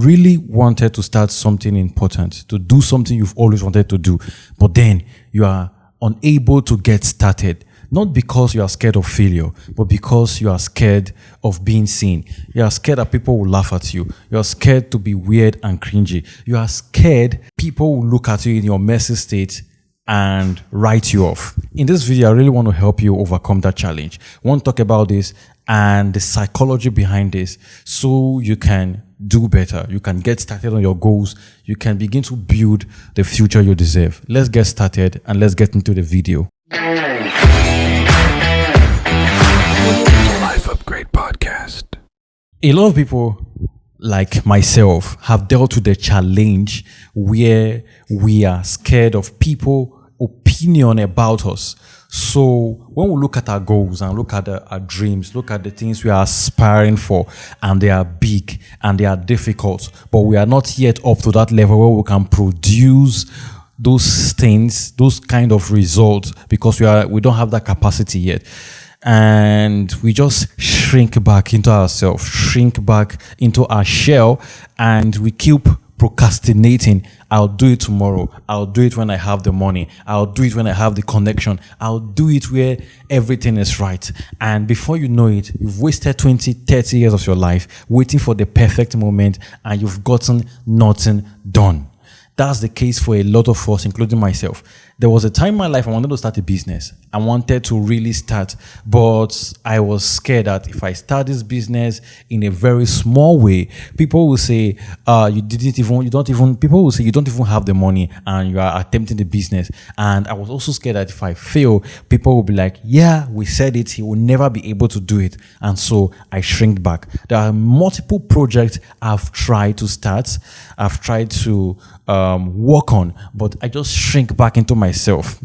really wanted to start something important, to do something you've always wanted to do, but then you are unable to get started. Not because you are scared of failure, but because you are scared of being seen. You are scared that people will laugh at you. You are scared to be weird and cringy. You are scared people will look at you in your messy state and write you off. In this video, I really want to help you overcome that challenge. I want to talk about this and the psychology behind this so you can do better. You can get started on your goals. You can begin to build the future you deserve. Let's get started and let's get into the video. Life Upgrade Podcast. A lot of people like myself have dealt with the challenge where we are scared of people's opinion about us. So when we look at our goals and look at our dreams, look at the things we are aspiring for, and they are big and they are difficult, but we are not yet up to that level where we can produce those things, those kind of results, because we don't have that capacity yet. And we just shrink back into ourselves, shrink back into our shell, and we keep procrastinating. I'll do it tomorrow. I'll do it when I have the money. I'll do it when I have the connection. I'll do it where everything is right. And before you know it, you've wasted 20, 30 years of your life waiting for the perfect moment, and you've gotten nothing done. That's the case for a lot of us, including myself. There was a time in my life I wanted to start a business. I wanted to really start, but I was scared that if I start this business in a very small way, people will say, people will say you don't even have the money and you are attempting the business. And I was also scared that if I fail, people will be like, yeah, we said it, he will never be able to do it. And so I shrink back. There are multiple projects I've tried to start, I've tried to work on, but I just shrink back into myself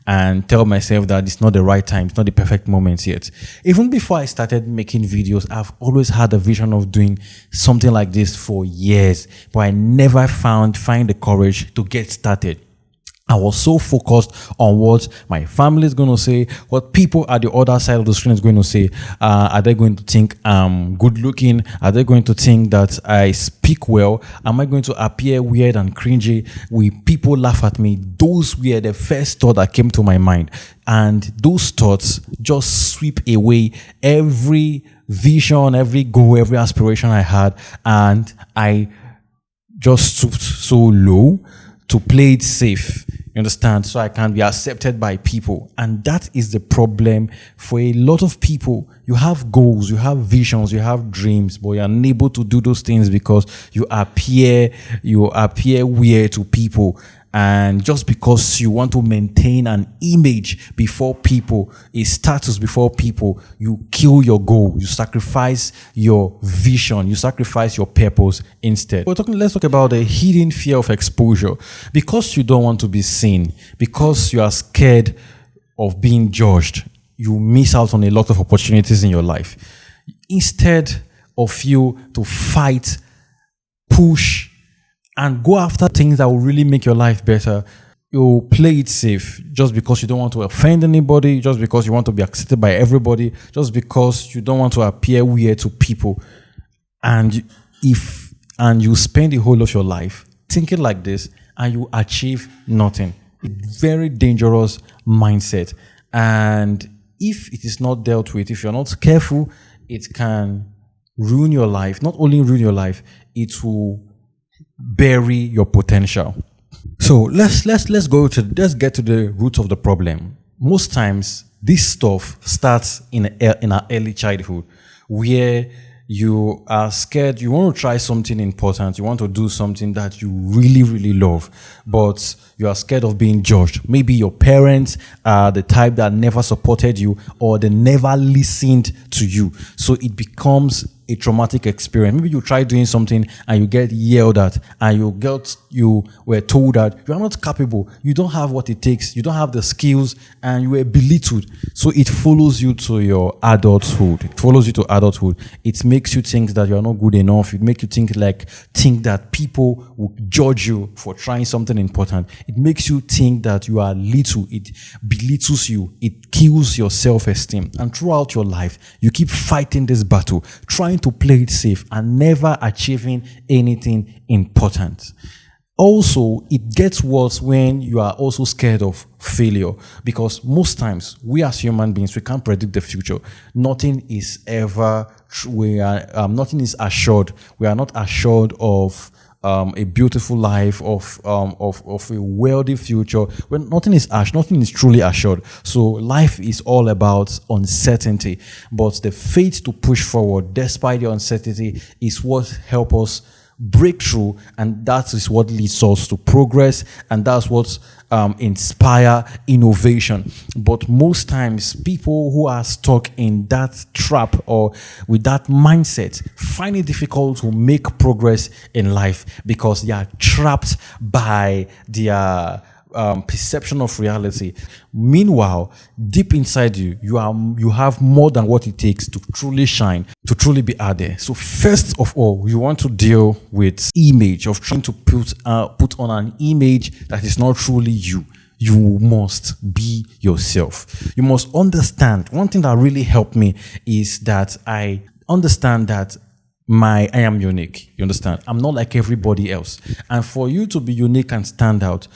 and tell myself that it's not the right time, it's not the perfect moment yet. Even before I started making videos, I've always had a vision of doing something like this for years, but I never find the courage to get started. I was so focused on what my family is going to say, what people at the other side of the screen is going to say. Are they going to think I'm good looking? Are they going to think that I speak well? Am I going to appear weird and cringy? Will people laugh at me? Those were the first thought that came to my mind. And those thoughts just sweep away every vision, every goal, every aspiration I had. And I just stooped so low to play it safe. You understand? So I can be accepted by people. And that is the problem for a lot of people. You have goals, you have visions, you have dreams, but you're unable to do those things because you appear weird to people. And just because you want to maintain an image before people, a status before people, you kill your goal. You sacrifice your vision. You sacrifice your purpose instead. Let's talk about the hidden fear of exposure. Because you don't want to be seen, because you are scared of being judged, you miss out on a lot of opportunities in your life. Instead of you to fight, push, and go after things that will really make your life better, you play it safe just because you don't want to offend anybody, just because you want to be accepted by everybody, just because you don't want to appear weird to people. And you spend the whole of your life thinking like this and you achieve nothing. It's very dangerous mindset. And if it is not dealt with, if you're not careful, it can ruin your life. Not only ruin your life, it will bury your potential. So let's get to the root of the problem. Most times this stuff starts in our early childhood, where you are scared, you want to try something important, you want to do something that you really, really love, but you are scared of being judged. Maybe your parents are the type that never supported you, or they never listened to you. So it becomes a traumatic experience. Maybe you try doing something and you get yelled at, and you were told that you are not capable, you don't have what it takes, you don't have the skills, and you were belittled. So it follows you to your adulthood. It makes you think that you are not good enough. It makes you think that people will judge you for trying something important. It makes you think that you are little. It belittles you. It kills your self-esteem. And throughout your life, you keep fighting this battle, trying trying to play it safe and never achieving anything important. Also, it gets worse when you are also scared of failure, because most times we as human beings, we can't predict the future. Nothing is ever nothing is assured. We are not assured of a beautiful life, of a wealthy future. When nothing is truly assured. So life is all about uncertainty, but the faith to push forward despite the uncertainty is what helps us break through, and that is what leads us to progress, and that's what inspire innovation. But most times people who are stuck in that trap or with that mindset find it difficult to make progress in life, because they are trapped by their perception of reality. Meanwhile, deep inside you, you have more than what it takes to truly shine, to truly be out there. So first of all, you want to deal with image of trying to put on an image that is not truly you. You must be yourself. You must understand. One thing that really helped me is that I understand that I am unique. You understand? I'm not like everybody else. And for you to be unique and stand out,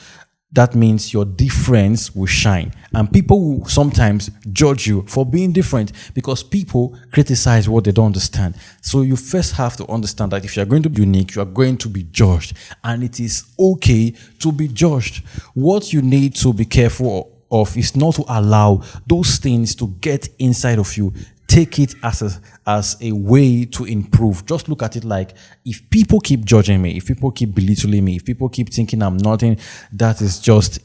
that means your difference will shine. And people will sometimes judge you for being different, because people criticize what they don't understand. So you first have to understand that if you're going to be unique, you are going to be judged. And it is okay to be judged. What you need to be careful of is not to allow those things to get inside of you. Take it as a way to improve. Just look at it like, if people keep judging me, if people keep belittling me, if people keep thinking I'm nothing, that is just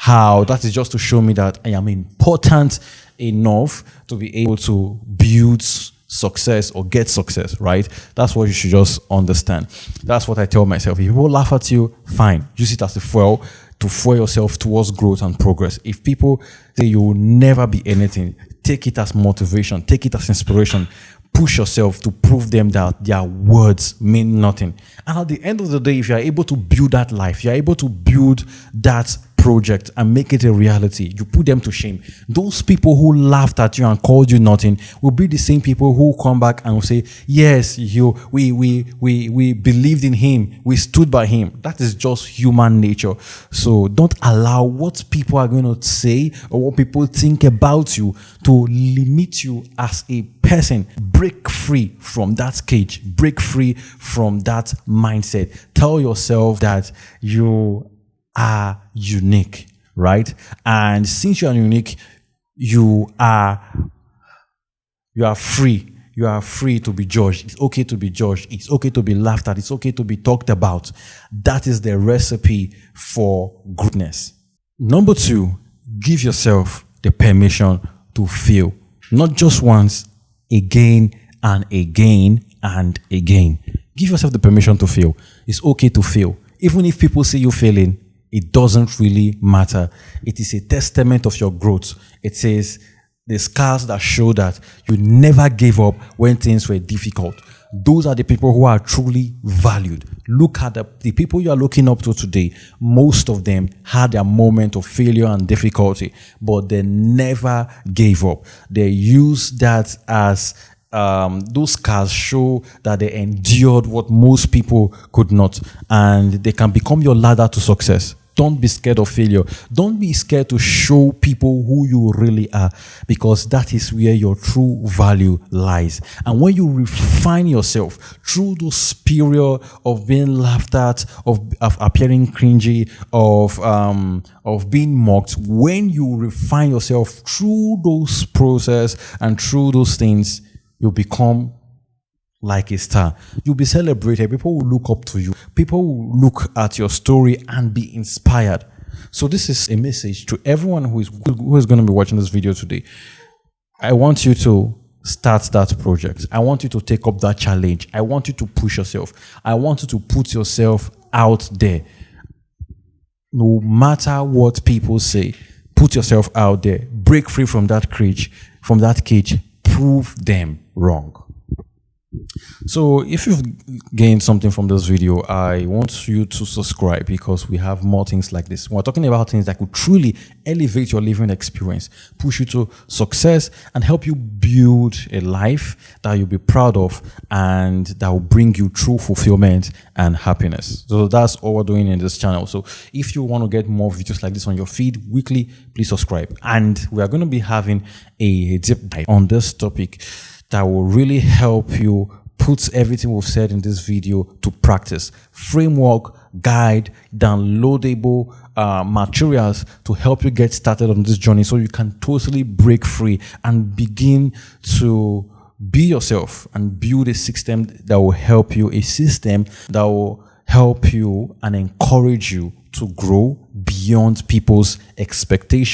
to show me that I am important enough to be able to build success or get success, right? That's what you should just understand. That's what I tell myself. If people laugh at you, fine. Use it as a fuel to fuel yourself towards growth and progress. If people say you will never be anything, take it as motivation, take it as inspiration. Push yourself to prove them that their words mean nothing. And at the end of the day, if you are able to build that life, you are able to build that project and make it a reality, you put them to shame. Those people who laughed at you and called you nothing will be the same people who come back and will say, yes, we believed in him, we stood by him. That is just human nature. So don't allow what people are going to say or what people think about you to limit you as a person. Break free from that cage. Break free from that mindset. Tell yourself that you are unique, right? And since you are unique, you are free. You are free to be judged. It's okay to be judged. It's okay to be laughed at. It's okay to be talked about. That is the recipe for goodness. Number 2, give yourself the permission to fail. Not just once, again and again and again. Give yourself the permission to fail. It's okay to fail. Even if people see you failing, it doesn't really matter. It is a testament of your growth. It says the scars that show that you never gave up when things were difficult. Those are the people who are truly valued. Look at the people you are looking up to today. Most of them had a moment of failure and difficulty, but they never gave up. They used that as those scars show that they endured what most people could not, and they can become your ladder to success. Don't be scared of failure. Don't be scared to show people who you really are, because that is where your true value lies. And when you refine yourself through those period of being laughed at, of appearing cringy, of being mocked, when you refine yourself through those process and through those things, you become like a star. You'll be celebrated. People will look up to you. People will look at your story and be inspired. So this is a message to everyone who is going to be watching this video today. I want you to start that project. I want you to take up that challenge. I want you to push yourself. I want you to put yourself out there. No matter what people say, put yourself out there. Break free from that cage. Prove them wrong. So if you've gained something from this video, I want you to subscribe because we have more things like this. We're talking about things that could truly elevate your living experience, push you to success, and help you build a life that you'll be proud of and that will bring you true fulfillment and happiness. So that's all we're doing in this channel. So if you want to get more videos like this on your feed weekly, please subscribe. And we are going to be having a deep dive on this topic that will really help you put everything we've said in this video to practice. Framework, guide, downloadable materials to help you get started on this journey so you can totally break free and begin to be yourself and build a system that will help you, a system that will help you and encourage you to grow beyond people's expectations.